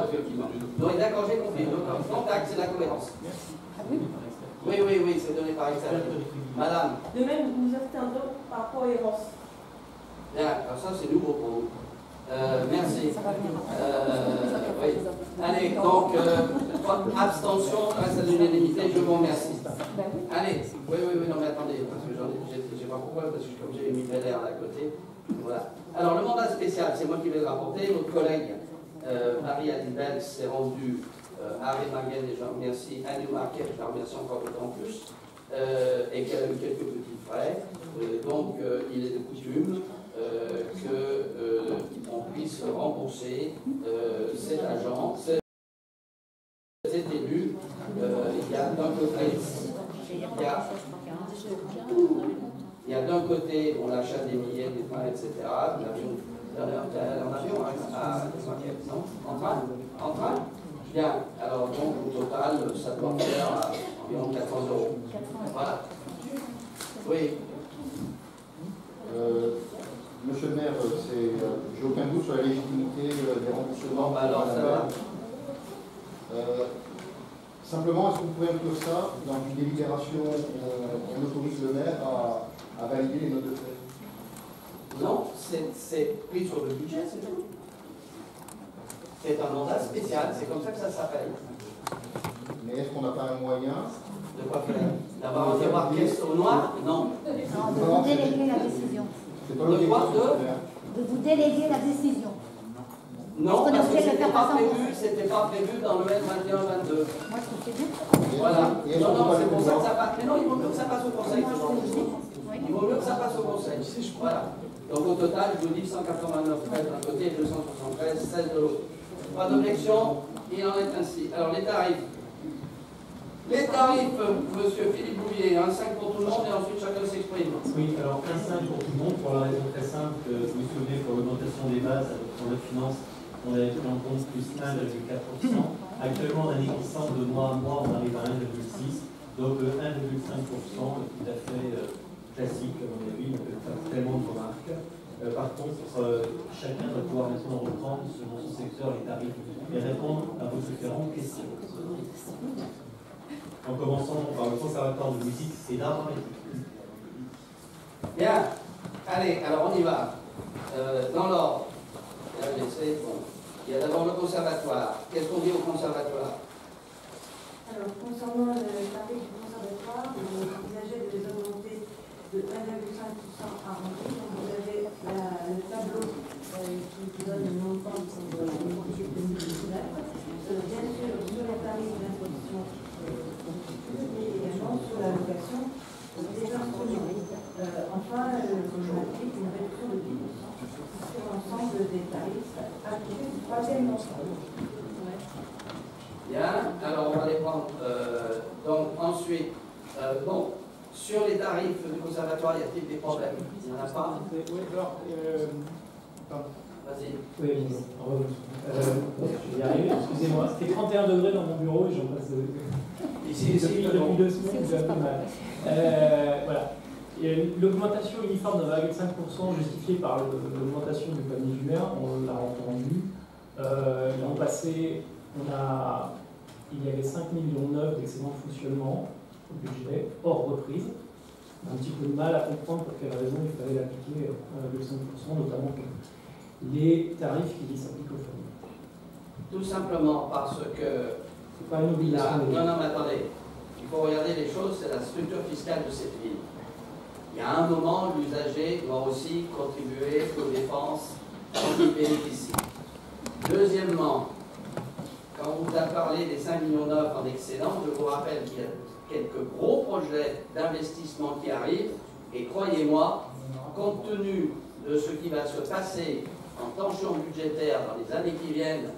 effectivement. Donc, d'accord, j'ai compris. Donc, contact, c'est la cohérence. Oui, c'est donné par extérieur. Madame. De même, nous abstiendrons par cohérence. Bien, alors ça, c'est nouveau pour vous. Merci. Oui. Allez, donc, abstention, reste à l'unanimité, je vous remercie. Allez, oui, non, mais attendez, parce que je sais pas pourquoi, parce que comme j'ai mis Bel Air à côté, voilà. Alors, le mandat spécial, c'est moi qui vais le rapporter. Votre collègue, Marie Adibel, s'est rendue à Rémaguen, et je remercie Annie Marquet, je la remercie encore d'autant plus, et qu'elle a eu quelques petits frais. Donc, il est de coutume qu'on puisse rembourser cet agent, cet élu. Il y a d'un côté, il y a d'un côté l'achat des billets, des trains, etc. En avion, non? En train? Bien. Alors donc au total, ça doit faire environ 400 €. Voilà. Oui. Monsieur le maire, j'ai aucun doute sur la légitimité des remboursements. Alors, ça va. Simplement, est-ce que vous pouvez inclure ça dans une délibération on autorise le maire à valider les notes de frais? Non, c'est pris sur le budget, c'est tout. C'est un mandat spécial, c'est comme ça que ça s'appelle. Mais est-ce qu'on n'a pas un moyen de quoi faire? D'avoir un tiroir caisse au noir? Non. De vous déléguer la décision. De quoi? De vous déléguer la décision. Non, parce que c'était pas prévu dans le L21-22. Moi, je trouve que c'est bien. Voilà. Non, c'est pour ça que ça passe. Mais non, il vaut mieux que ça passe au conseil. Il vaut mieux que ça passe au conseil. Voilà. Donc au total, je vous dis 189 13 d'un côté et 273, 16 de l'autre. Pas d'objection, il en est ainsi. Alors les tarifs. Les tarifs, monsieur Philippe Bouvier, 1,5 pour tout le monde et ensuite chacun s'exprime. Oui, alors 1,5 pour tout le monde, pour la raison très simple que vous vous souvenez, pour l'augmentation des bases pour la finance, on avait pris en compte plus 1,4%. Actuellement, on a dit qu'ensemble de mois à mois, on arrive à 1,6%. Donc 1,5%, tout à fait classique, à mon avis, on ne peut pas tellement de remarques. Par contre, chacun doit pouvoir maintenant reprendre selon son secteur les tarifs et répondre à vos différentes questions. En commençant par le conservatoire de musique, c'est d'art dramatique. Bien. Allez, alors on y va. Dans l'ordre. Il y a d'abord le conservatoire. Qu'est-ce qu'on dit au conservatoire? Alors, concernant le tarif du conservatoire, vous envisagez de les augmenter de 1,5% arrondi. Donc, vous avez le tableau qui donne le montant pour le budget 2019. Bien sûr, sur les tarifs d'imposition et également sur la location des instruments. Enfin, je m'applique une réduction de 10% sur l'ensemble des tarifs appliqués du troisième montant. Bien, alors on va les prendre. Donc ensuite, bon, sur les tarifs du conservatoire, y a-t-il des problèmes? Il n'y en a pas? Oui, alors, vas-y. Oui, je vais y arriver, excusez-moi. C'était 31 degrés dans mon bureau et j'en passe ici, depuis 2 semaines, j'ai un peu mal. Voilà. L'augmentation uniforme de 1,5% justifiée par l'augmentation du panier du maire, on l'a entendu. L'an passé, il y avait 5,9 millions d'excédents de fonctionnement au budget, hors reprise. On a un petit peu de mal à comprendre pour quelle raison il fallait l'appliquer à 1,5%, notamment pour les tarifs qui s'appliquent aux familles. Tout simplement parce que... C'est pas une obligation. Non, mais attendez. Il faut regarder les choses, c'est la structure fiscale de cette ville. Il y a un moment, l'usager doit aussi contribuer aux dépenses dont il bénéficie. Deuxièmement, quand on vous a parlé des 5,9 millions en excédent, je vous rappelle qu'il y a quelques gros projets d'investissement qui arrivent, et croyez-moi, compte tenu de ce qui va se passer en tension budgétaire dans les années qui viennent,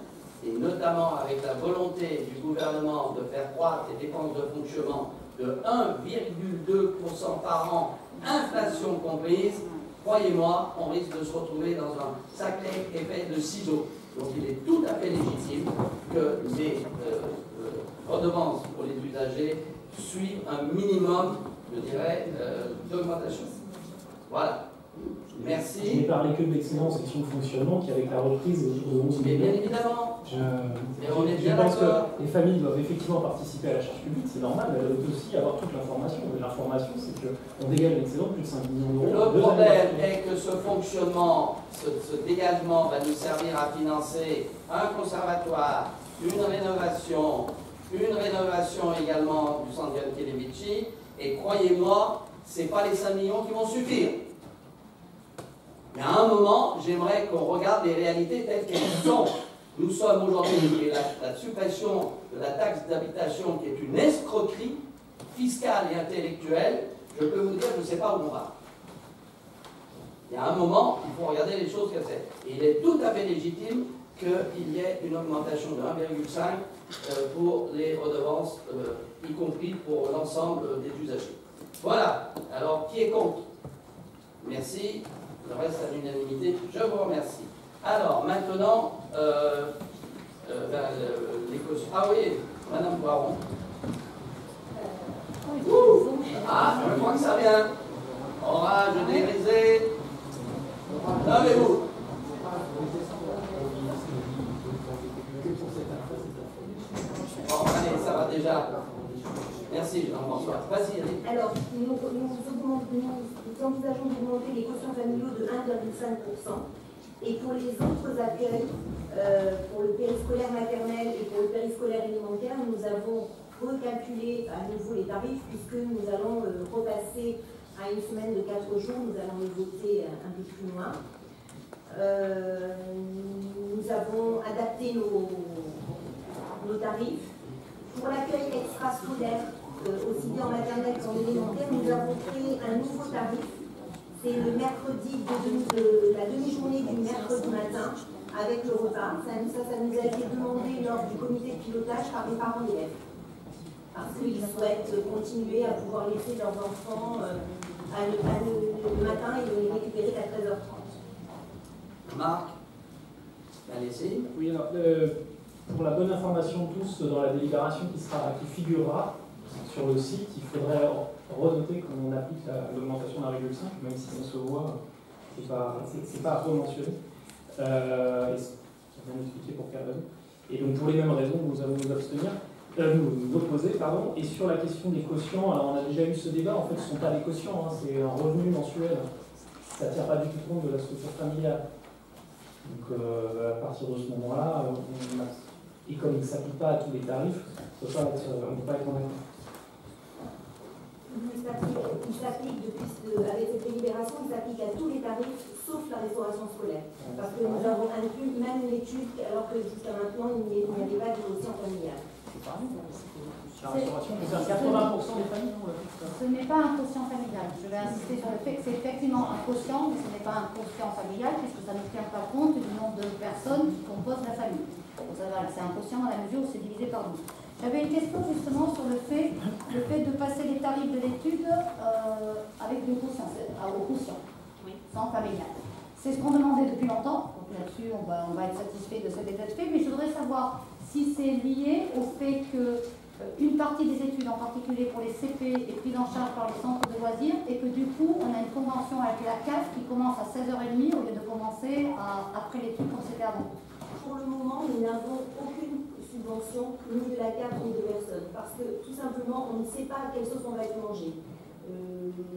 et notamment avec la volonté du gouvernement de faire croître les dépenses de fonctionnement de 1,2% par an, inflation comprise, croyez-moi, on risque de se retrouver dans un sacré effet de ciseaux. Donc il est tout à fait légitime que les redevances pour les usagers suivent un minimum, je dirais, d'augmentation. Voilà. Merci. Je n'ai parlé que de l'excellence section de fonctionnement qui, avec la reprise, est au 11 mais millions. bien évidemment. Bien pense que d'accord. les familles doivent effectivement participer à la charge publique, c'est normal, mais elles doivent aussi avoir toute l'information. Et l'information, c'est qu'on dégage une excédent de plus de 5 millions d'euros. Le problème est que ce fonctionnement, ce dégagement va nous servir à financer un conservatoire, une rénovation également du centre Yankelevitchi, et croyez-moi, ce n'est pas les 5 millions qui vont suffire. Mais à un moment, j'aimerais qu'on regarde les réalités telles qu'elles sont. Nous sommes aujourd'hui, et la suppression de la taxe d'habitation qui est une escroquerie fiscale et intellectuelle, je peux vous dire, je ne sais pas où on va. Il y a un moment, il faut regarder les choses comme c'est. Il est tout à fait légitime qu'il y ait une augmentation de 1,5 pour les redevances, y compris pour l'ensemble des usagers. Voilà. Alors, qui est contre? Merci. Le reste à l'unanimité. Je vous remercie. Alors, maintenant, les cautions. Ah oui, Madame Poiron. Ah, je crois que ça vient. Orage dégrisé. Levez-vous. Bon, allez, ça va déjà. Merci, Jean-François. Vas-y, allez. Alors, nous envisageons d'augmenter les quotients familiaux de 1,5%. Et pour les autres accueils, pour le périscolaire maternel et pour le périscolaire élémentaire, nous avons recalculé à nouveau les tarifs puisque nous allons repasser à une semaine de 4 jours. Nous allons les voter un peu plus loin. Nous avons adapté nos tarifs. Pour l'accueil extrascolaire, aussi bien en maternelle qu'en élémentaire, nous avons créé un nouveau tarif. C'est le mercredi de la demi-journée du mercredi matin avec le repas. Ça nous a été demandé lors du comité de pilotage par les parents d'élèves. Parce qu'ils souhaitent continuer à pouvoir laisser leurs enfants le matin et les récupérer à 13h30. Marc, allez-y. Oui, alors, pour la bonne information de tous, dans la délibération qui figurera sur le site, il faudrait renoter qu'on applique l'augmentation d'un 1,5, même si ça se voit, c'est pas à rementionner. Et c'est bien expliqué pour quelle raison. Et donc pour les mêmes raisons, nous allons nous abstenir, nous opposer, pardon. Et sur la question des quotients, alors on a déjà eu ce débat, en fait ce ne sont pas des quotients, hein, c'est un revenu mensuel. Ça ne tient pas du tout compte de la structure familiale. Donc à partir de ce moment-là, et comme il ne s'applique pas à tous les tarifs, on ne peut pas être en accord. Il s'applique avec cette délibération, il s'applique à tous les tarifs, sauf la restauration scolaire. Parce que nous avons inclus même l'étude, alors que jusqu'à maintenant, il n'y avait pas de quotient familial. La restauration concerne 80% des familles, non? Ce n'est pas un quotient familial. Je vais insister sur le fait que c'est effectivement un quotient, mais ce n'est pas un quotient familial, puisque ça ne tient pas compte du nombre de personnes qui composent la famille. Donc c'est un quotient dans la mesure où c'est divisé par 12. J'avais une question justement sur le fait de passer les tarifs de l'étude avec le quotient, au quotient, sans familial. C'est ce qu'on demandait depuis longtemps, donc là-dessus on va être satisfait de cet état de fait, mais je voudrais savoir si c'est lié au fait que une partie des études, en particulier pour les CP, est prise en charge par les centres de loisirs et que du coup on a une convention avec la CAF qui commence à 16h30 au lieu de commencer après l'étude comme c'était avant. Pour le moment, nous n'avons aucune subvention, ni de la CAF, ni de personne, parce que tout simplement, on ne sait pas à quelle sauce on va être mangé.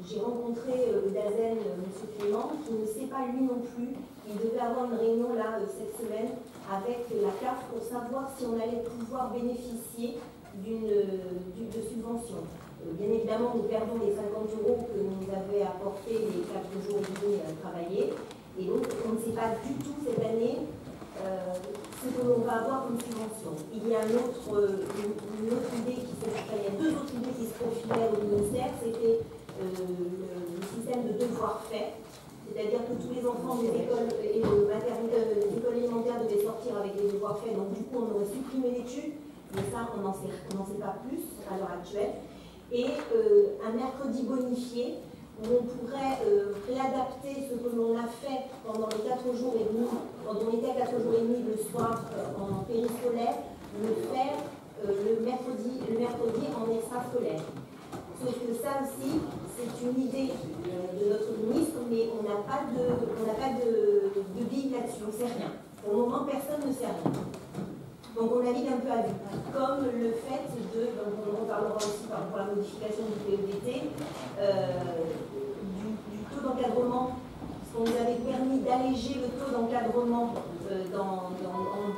J'ai rencontré le DAZEN, M. Clément, qui ne sait pas lui non plus. Il devait avoir une réunion là cette semaine avec la CAF pour savoir si on allait pouvoir bénéficier de subventions. Bien évidemment, nous perdons les 50 € que nous avaient apporté les 4 jours et demi travaillés. Et donc, on ne sait pas du tout cette année ce que l'on va avoir comme subvention. Il y a une autre idée qui se profilait, il y a deux autres idées qui se profilaient au ministère, c'était le système de devoirs faits, c'est-à-dire que tous les enfants des écoles et des écoles élémentaires devaient sortir avec des devoirs faits, donc du coup on aurait supprimé l'étude, mais ça on n'en sait pas plus à l'heure actuelle, et un mercredi bonifié, où on pourrait réadapter ce que l'on a fait pendant les 4 jours et demi, quand on était à 4 jours et demi le soir en périscolaire, le faire le mercredi en extrascolaire. Sauf que ça aussi, c'est une idée de notre ministre, mais on n'a pas de bille là-dessus, on ne sait rien. Pour le moment, personne ne sait rien. Donc on navigue un peu à vue. Comme le fait de, donc on parlera aussi par rapport à la modification du PEDT, du taux d'encadrement, parce qu'on nous avait permis d'alléger le taux d'encadrement en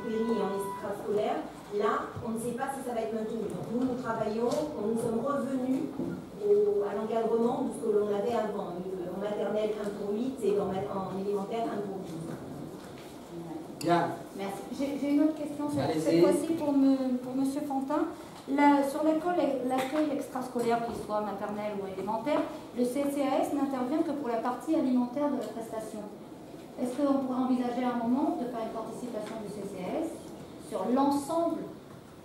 péri et en extrascolaire. Là, on ne sait pas si ça va être maintenu. Donc nous travaillons, nous sommes revenus à l'encadrement de ce que l'on avait avant, en maternelle 1 pour 8 et en élémentaire 1 pour 12. Bien. Merci. J'ai une autre question, cette fois-ci pour M. Fantin. Sur l'accueil extrascolaire, qu'il soit maternelle ou élémentaire, le CCAS n'intervient que pour la partie alimentaire de la prestation. Est-ce qu'on pourrait envisager à un moment de faire une participation du CCAS sur l'ensemble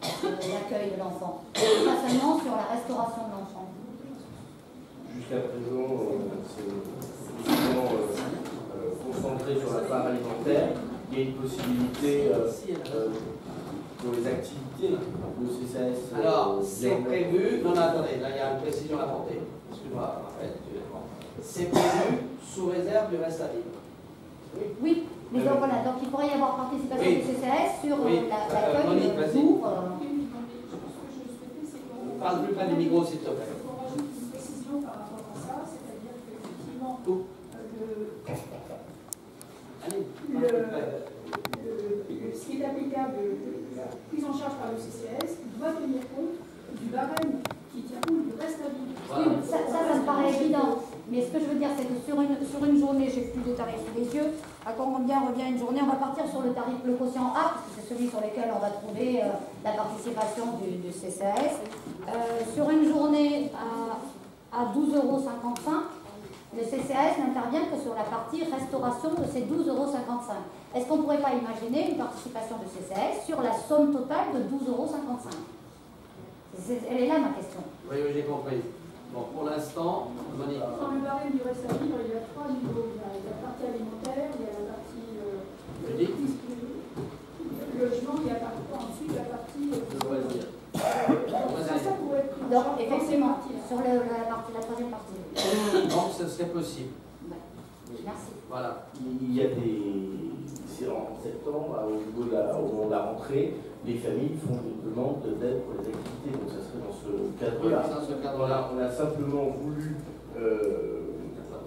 de l'accueil de l'enfant, pas seulement sur la restauration de l'enfant? Jusqu'à présent, c'est justement concentré sur la part alimentaire. Il y a une possibilité pour les activités de CCAS. Alors, c'est prévu. Non, attendez, là il y a une précision à apporter. Excuse-moi, Raphaël. C'est prévu sous réserve du reste à vivre. Oui, mais donc voilà, donc il pourrait y avoir participation du CCAS sur l'accueil Monique, vas-y. pour. Parle plus près du micro, s'il te plaît. Pour rajouter une précision par rapport à ça, c'est-à-dire qu'effectivement, ce qui est applicable, la prise en charge par le CCAS, doit tenir compte du barème qui tient compte du reste à vivre. Oui, ça me paraît évident. Mais ce que je veux dire, c'est que sur une journée, j'ai plus de tarifs sous les yeux. À combien revient une journée? On va partir sur le tarif, le quotient A, parce que c'est celui sur lequel on va trouver la participation du CCAS. Sur une journée à 12,55 €, le CCAS n'intervient que sur la partie restauration de ces 12,55 €. Est-ce qu'on ne pourrait pas imaginer une participation du CCAS sur la somme totale de 12,55 €? Elle est là ma question. Oui, j'ai compris. Bon, pour l'instant, Monique. Dans le barème du reste à vivre, il y a 3 niveaux. Il y a la partie alimentaire, il y a la partie logement, il y a ensuite la partie loisir. ça pourrait être Donc, effectivement, sur la troisième partie. Donc, ce serait possible. Merci. Voilà. Il y a c'est en septembre, au moment de la rentrée, les familles font des demandes d'aide pour les activités, donc ça serait dans ce cadre-là. On a simplement voulu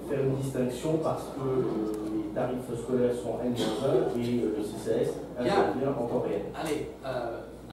faire une distinction parce que les tarifs scolaires sont N-1 et le CCAS intervient en temps réel. Allez,